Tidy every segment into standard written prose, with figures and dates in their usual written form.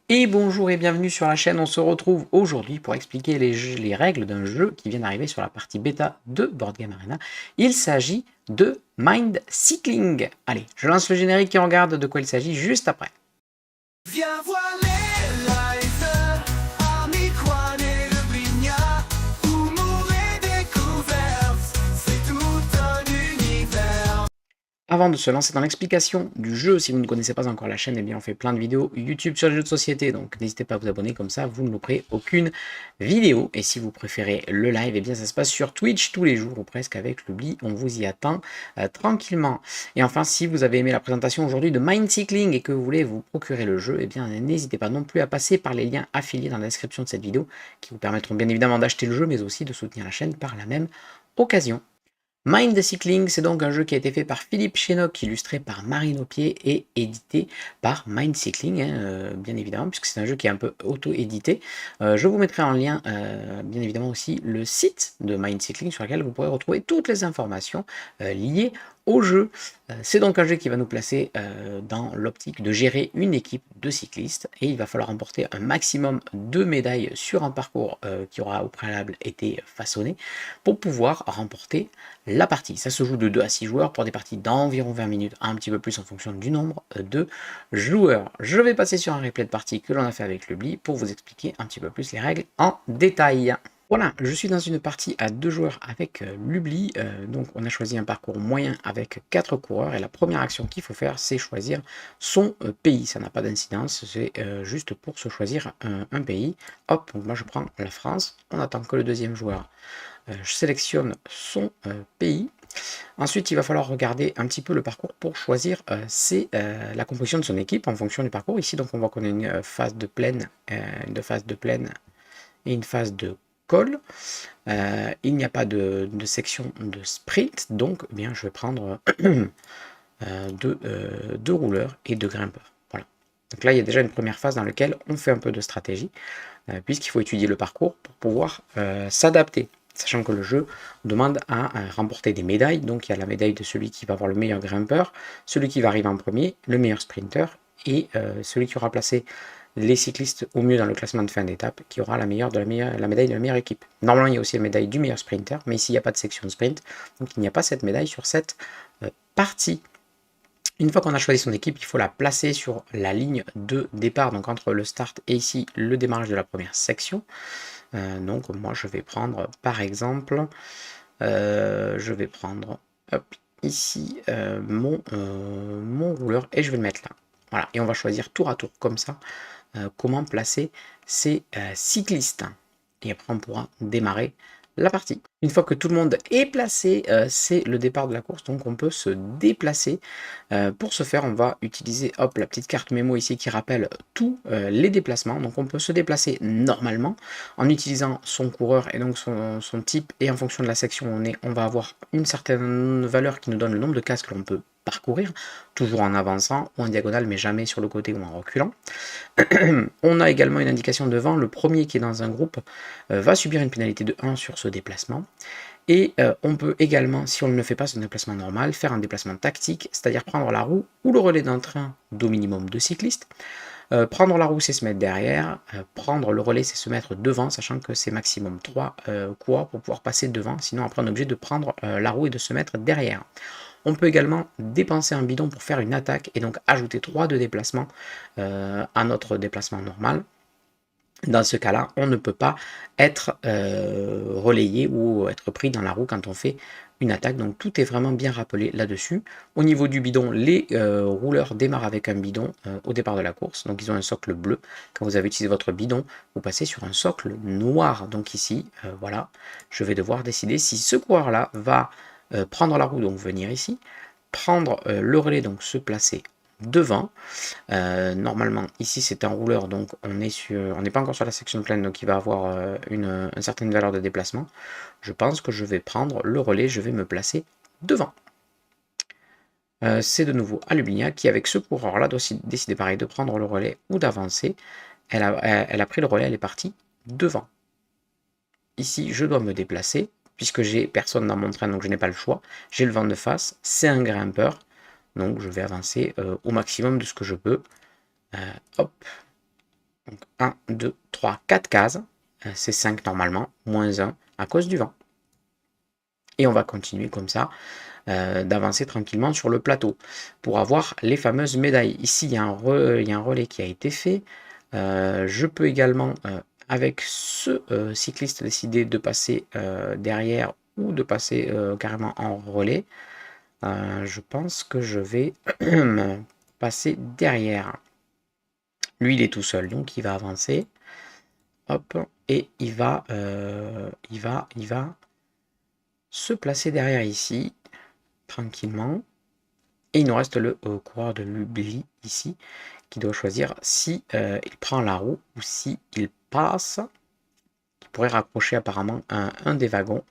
Et bonjour et bienvenue sur la chaîne, on se retrouve aujourd'hui pour expliquer les règles d'un jeu qui vient d'arriver sur la partie bêta de Board Game Arena. Il s'agit de Mind Cycling. Allez, je lance le générique et on regarde de quoi il s'agit juste après. Viens voir les lives, Army, Juan et le Brignat, humour et découverte, c'est tout un univers. Avant de se lancer dans l'explication du jeu, si vous ne connaissez pas encore la chaîne, eh bien on fait plein de vidéos YouTube sur les jeux de société, donc n'hésitez pas à vous abonner, comme ça vous ne louperez aucune vidéo. Et si vous préférez le live, eh bien ça se passe sur Twitch tous les jours ou presque avec l'oubli, on vous y attend tranquillement. Et enfin, si vous avez aimé la présentation aujourd'hui de Mind Cycling et que vous voulez vous procurer le jeu, eh bien n'hésitez pas non plus à passer par les liens affiliés dans la description de cette vidéo qui vous permettront bien évidemment d'acheter le jeu, mais aussi de soutenir la chaîne par la même occasion. Mind Cycling, c'est donc un jeu qui a été fait par Philippe Chénoc, illustré par Marine Aupier et édité par Mind Cycling, bien évidemment, puisque c'est un jeu qui est un peu auto-édité. Je vous mettrai en lien, bien évidemment, aussi le site de Mind Cycling sur lequel vous pourrez retrouver toutes les informations liées au jeu. C'est donc un jeu qui va nous placer dans l'optique de gérer une équipe de cyclistes et il va falloir remporter un maximum de médailles sur un parcours qui aura au préalable été façonné pour pouvoir remporter la partie. Ça se joue de 2 à 6 joueurs pour des parties d'environ 20 minutes, un petit peu plus en fonction du nombre de joueurs. Je vais passer sur un replay de partie que l'on a fait avec l'Ubli pour vous expliquer un petit peu plus les règles en détail. Voilà, je suis dans une partie à 2 joueurs avec l'Ubli, donc on a choisi un parcours moyen avec 4 coureurs et la première action qu'il faut faire c'est choisir son pays, ça n'a pas d'incidence, c'est juste pour se choisir un pays. Hop, donc moi je prends la France, on attend que le deuxième joueur je sélectionne son pays. Ensuite, il va falloir regarder un petit peu le parcours pour choisir la composition de son équipe en fonction du parcours. Ici, donc, on voit qu'on a une phase de plaine, et une phase de col. Il n'y a pas de section de sprint, donc eh bien, je vais prendre deux rouleurs et deux grimpeurs. Voilà. Donc là, il y a déjà une première phase dans laquelle on fait un peu de stratégie, puisqu'il faut étudier le parcours pour pouvoir s'adapter. Sachant que le jeu demande à remporter des médailles, donc il y a la médaille de celui qui va avoir le meilleur grimpeur, celui qui va arriver en premier, le meilleur sprinter, et celui qui aura placé les cyclistes au mieux dans le classement de fin d'étape, qui aura la médaille de la meilleure équipe. Normalement, il y a aussi la médaille du meilleur sprinter, mais ici, il n'y a pas de section de sprint, donc il n'y a pas cette médaille sur cette partie. Une fois qu'on a choisi son équipe, il faut la placer sur la ligne de départ, donc entre le start et ici le démarrage de la première section. Donc moi je vais prendre par exemple, je vais prendre hop, ici mon rouleur et je vais le mettre là. Voilà, et on va choisir tour à tour comme ça comment placer ces cyclistes. Et après on pourra démarrer la partie. Une fois que tout le monde est placé, c'est le départ de la course, donc on peut se déplacer. Pour ce faire, on va utiliser hop, la petite carte mémo ici qui rappelle tous les déplacements. Donc on peut se déplacer normalement en utilisant son coureur et donc son type, et en fonction de la section où on est, on va avoir une certaine valeur qui nous donne le nombre de cases que l'on peut parcourir, toujours en avançant ou en diagonale, mais jamais sur le côté ou en reculant. On a également une indication devant, le premier qui est dans un groupe va subir une pénalité de 1 sur ce déplacement. Et on peut également, si on ne fait pas son déplacement normal, faire un déplacement tactique, c'est-à-dire prendre la roue ou le relais d'un train d'au minimum 2 cyclistes. Prendre la roue, c'est se mettre derrière. Prendre le relais, c'est se mettre devant, sachant que c'est maximum 3 coureurs pour pouvoir passer devant. Sinon, après, on est obligé de prendre la roue et de se mettre derrière. On peut également dépenser un bidon pour faire une attaque et donc ajouter 3 de déplacement à notre déplacement normal. Dans ce cas-là, on ne peut pas être relayé ou être pris dans la roue quand on fait une attaque. Donc tout est vraiment bien rappelé là-dessus. Au niveau du bidon, les rouleurs démarrent avec un bidon au départ de la course. Donc ils ont un socle bleu. Quand vous avez utilisé votre bidon, vous passez sur un socle noir. Donc ici, voilà, je vais devoir décider si ce coureur-là va prendre la roue, donc venir ici, prendre le relais, donc se placer devant. Normalement ici c'est un rouleur, donc on n'est pas encore sur la section pleine, donc il va avoir une certaine valeur de déplacement. Je pense que je vais prendre le relais, je vais me placer devant. C'est de nouveau Alubinia qui, avec ce coureur là, doit décider pareil de prendre le relais ou d'avancer. Elle a pris le relais, elle est partie devant. Ici je dois me déplacer puisque j'ai personne dans mon train, donc je n'ai pas le choix. J'ai le vent de face, c'est un grimpeur, donc je vais avancer au maximum de ce que je peux. Hop. Donc 1, 2, 3, 4 cases. C'est 5 normalement, moins 1 à cause du vent. Et on va continuer comme ça, d'avancer tranquillement sur le plateau pour avoir les fameuses médailles. Ici, il y a un relais qui a été fait. Je peux également, avec ce cycliste, décider de passer derrière ou de passer carrément en relais. Je pense que je vais passer derrière. Lui, il est tout seul, donc il va avancer. Hop, et il va se placer derrière ici, tranquillement. Et il nous reste le coureur de l'oubli ici, qui doit choisir si il prend la roue ou si il passe. Il pourrait raccrocher apparemment un des wagons.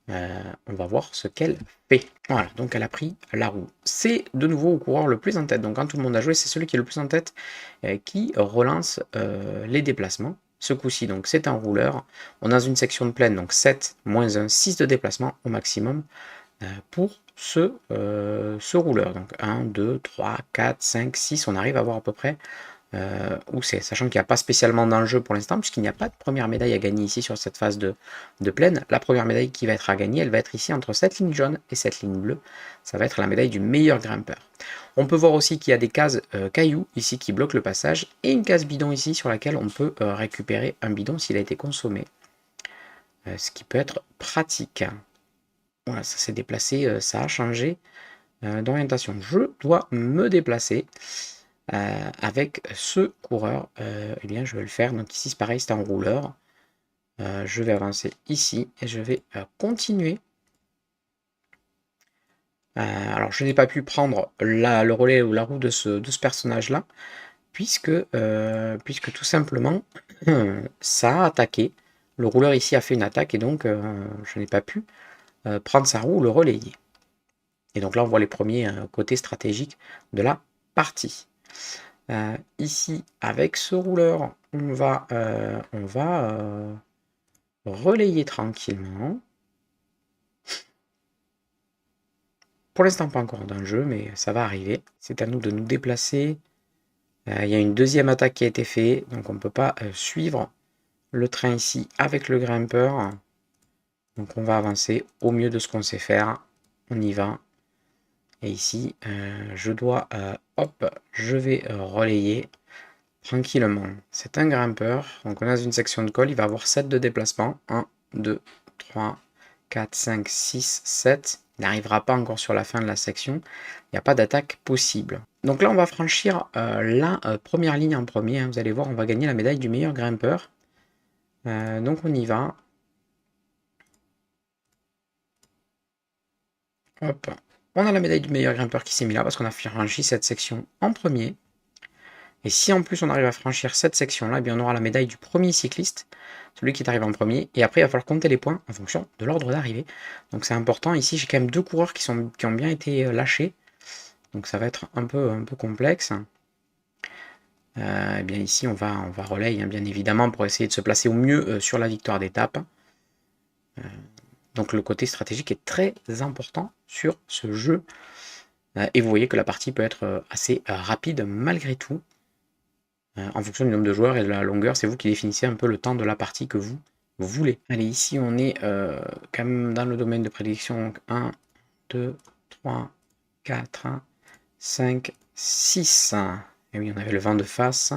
On va voir ce qu'elle fait. Voilà, donc elle a pris la roue. C'est de nouveau au coureur le plus en tête. Donc quand tout le monde a joué, c'est celui qui est le plus en tête qui relance les déplacements. Ce coup-ci, donc c'est un rouleur. On a une section de plaine, donc 7 moins 1, 6 de déplacement au maximum pour ce rouleur. Donc 1, 2, 3, 4, 5, 6, on arrive à voir à peu près où c'est, sachant qu'il n'y a pas spécialement d'enjeu pour l'instant, puisqu'il n'y a pas de première médaille à gagner ici sur cette phase de plaine. La première médaille qui va être à gagner, elle va être ici entre cette ligne jaune et cette ligne bleue. Ça va être la médaille du meilleur grimpeur. On peut voir aussi qu'il y a des cases cailloux ici qui bloquent le passage, et une case bidon ici sur laquelle on peut récupérer un bidon s'il a été consommé. Ce qui peut être pratique. Voilà, ça s'est déplacé, ça a changé d'orientation. Je dois me déplacer avec ce coureur. Eh bien, je vais le faire. Donc ici, c'est pareil, c'est un rouleur. Je vais avancer ici et je vais continuer. Alors, je n'ai pas pu prendre le relais ou la roue de ce personnage-là, puisque tout simplement, ça a attaqué. Le rouleur ici a fait une attaque et donc je n'ai pas pu prendre sa roue ou le relayer. Et donc là, on voit les premiers côtés stratégiques de la partie. Ici, avec ce rouleur, on va relayer tranquillement. Pour l'instant, pas encore d'enjeu, mais ça va arriver. C'est à nous de nous déplacer. Il y a une deuxième attaque qui a été faite, donc on ne peut pas suivre le train ici avec le grimpeur. Donc on va avancer au mieux de ce qu'on sait faire. On y va. Et ici, je vais relayer tranquillement. C'est un grimpeur. Donc on a une section de col. Il va avoir 7 de déplacement. 1, 2, 3, 4, 5, 6, 7. Il n'arrivera pas encore sur la fin de la section. Il n'y a pas d'attaque possible. Donc là, on va franchir la première ligne en premier. Vous allez voir, on va gagner la médaille du meilleur grimpeur. Donc on y va. Hop. On a la médaille du meilleur grimpeur qui s'est mis là parce qu'on a franchi cette section en premier. Et si en plus on arrive à franchir cette section-là, eh bien on aura la médaille du premier cycliste, celui qui est arrivé en premier. Et après, il va falloir compter les points en fonction de l'ordre d'arrivée. Donc c'est important. Ici, j'ai quand même 2 coureurs qui ont bien été lâchés. Donc ça va être un peu complexe. Eh bien ici, on va relayer, hein, bien évidemment, pour essayer de se placer au mieux sur la victoire d'étape. Donc le côté stratégique est très important sur ce jeu. Et vous voyez que la partie peut être assez rapide malgré tout. En fonction du nombre de joueurs et de la longueur, c'est vous qui définissez un peu le temps de la partie que vous voulez. Allez, ici on est quand même dans le domaine de prédiction. 1, 2, 3, 4, 5, 6. Et oui, on avait le vent de face.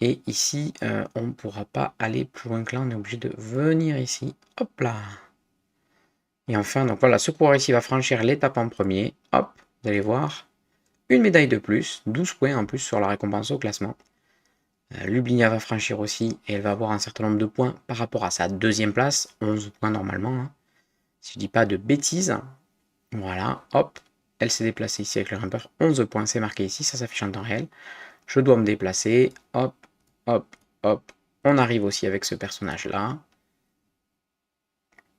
Et ici, on ne pourra pas aller plus loin que là. On est obligé de venir ici. Hop là. Et enfin, donc voilà, ce coureur ici va franchir l'étape en premier. Hop, vous allez voir. Une médaille de plus, 12 points en plus sur la récompense au classement. Ljubljana va franchir aussi et elle va avoir un certain nombre de points par rapport à sa deuxième place, 11 points normalement, hein. Si je dis pas de bêtises. Voilà, hop, elle s'est déplacée ici avec le grimpeur, 11 points, c'est marqué ici, ça s'affiche en temps réel. Je dois me déplacer, hop, hop, hop, on arrive aussi avec ce personnage-là.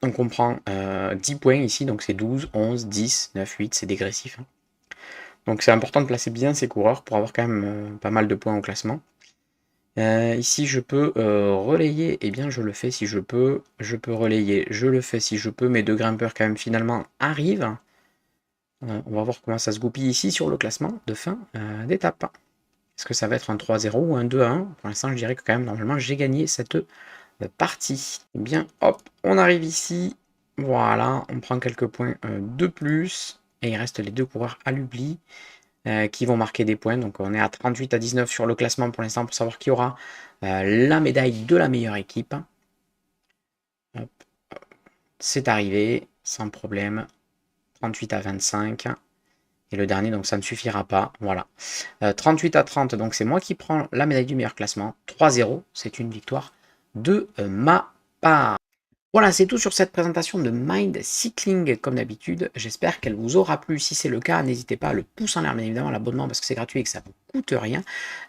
Donc on prend 10 points ici, donc c'est 12, 11, 10, 9, 8, c'est dégressif, hein. Donc c'est important de placer bien ces coureurs pour avoir quand même pas mal de points au classement. Ici je peux relayer, eh bien je le fais si je peux relayer, je le fais si je peux, mes 2 grimpeurs quand même finalement arrivent. On va voir comment ça se goupille ici sur le classement de fin d'étape. Est-ce que ça va être un 3-0 ou un 2-1? Pour l'instant, je dirais que quand même, normalement, j'ai gagné cette partie. Eh bien, hop, on arrive ici. Voilà, on prend quelques points de plus. Et il reste les deux coureurs à l'oubli qui vont marquer des points. Donc on est à 38 à 19 sur le classement pour l'instant pour savoir qui aura la médaille de la meilleure équipe. Hop. C'est arrivé, sans problème. 38 à 25. Et le dernier, donc ça ne suffira pas. Voilà. 38 à 30, donc c'est moi qui prends la médaille du meilleur classement. 3-0, c'est une victoire de ma part. Voilà, c'est tout sur cette présentation de Mind Cycling comme d'habitude. J'espère qu'elle vous aura plu. Si c'est le cas, n'hésitez pas à le pouce en l'air, bien évidemment, l'abonnement parce que c'est gratuit et que ça ne vous coûte rien.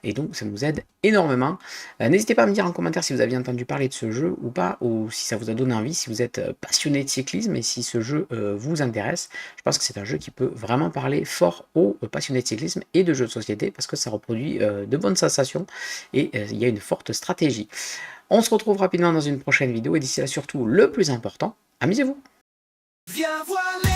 Et donc, ça nous aide énormément. N'hésitez pas à me dire en commentaire si vous aviez entendu parler de ce jeu ou pas, ou si ça vous a donné envie, si vous êtes passionné de cyclisme et si ce jeu vous intéresse. Je pense que c'est un jeu qui peut vraiment parler fort aux passionnés de cyclisme et de jeux de société parce que ça reproduit de bonnes sensations et il y a une forte stratégie. On se retrouve rapidement dans une prochaine vidéo et d'ici là surtout le plus important, amusez-vous. Viens voir